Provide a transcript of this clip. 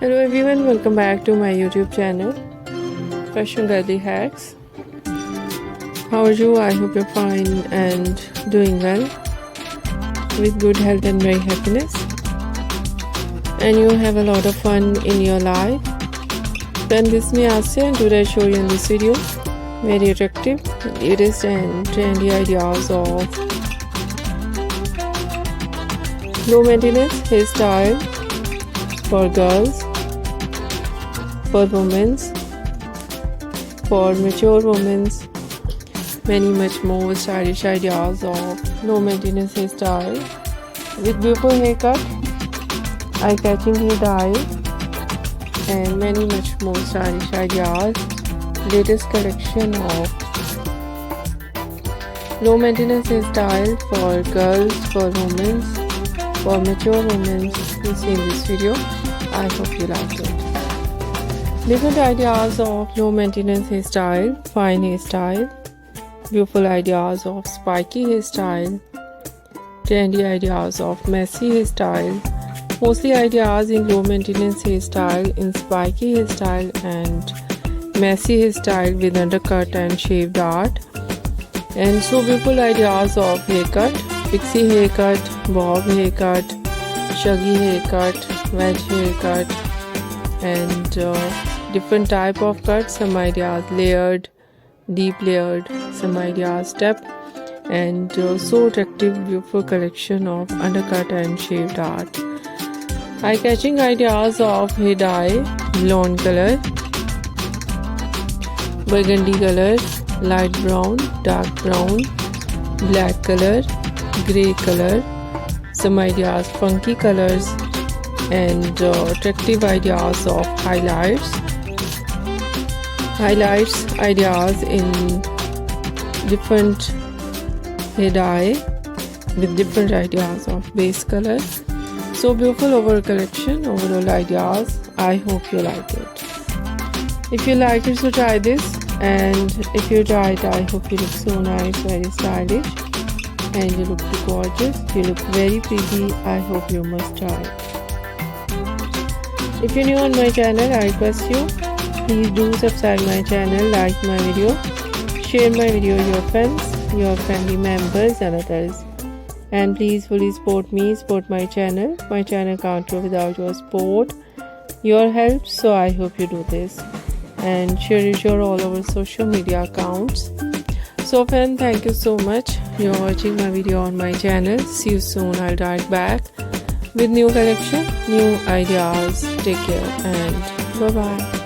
Hello everyone, welcome back to my YouTube channel, Fashion Girly Hacks. How are you? I hope you're fine and doing well, with good health and very happiness, and you have a lot of fun in your life. Then this is me Asya, and today I show you in this video very attractive, latest and trendy ideas of low maintenance hairstyle for girls, for women, for mature women, many much more stylish ideas of low maintenance hairstyle with beautiful haircut, eye-catching hair dye, and many much more stylish ideas. Latest collection of low maintenance hairstyle for girls, for women, for mature women. You see in this video. I hope you like it. Different ideas of low maintenance hairstyle, fine hairstyle, beautiful ideas of spiky hairstyle, trendy ideas of messy hairstyle, mostly ideas in low maintenance hairstyle, in spiky hairstyle and messy hairstyle with undercut and shaved art, and so beautiful ideas of haircut, pixie haircut, bob haircut, shaggy haircut, wedge haircut, and different type of cuts, some ideas layered, deep layered, some ideas step, and so attractive beautiful collection of undercut and shaved art. Eye-catching ideas of hair dye, blonde color, burgundy color, light brown, dark brown, black color, grey color, some ideas funky colors, and attractive ideas of highlights ideas in different hair dye with different ideas of base color. So beautiful overall collection, overall ideas. I hope you like it. If you like it, so try this, and if you try it, I hope you look so nice, very stylish, and you look too gorgeous, you look very pretty. I hope you must try it. If you're new on my channel, I request you, please do subscribe my channel, like my video, share my video with your friends, your family members and others, and please fully support me, support my channel. My channel can't grow without your support, your help, so I hope you do this, and share it all over social media accounts. So friends, thank you so much. You're watching my video on my channel. See you soon. I'll write back with new collection, new ideas. Take care and bye bye.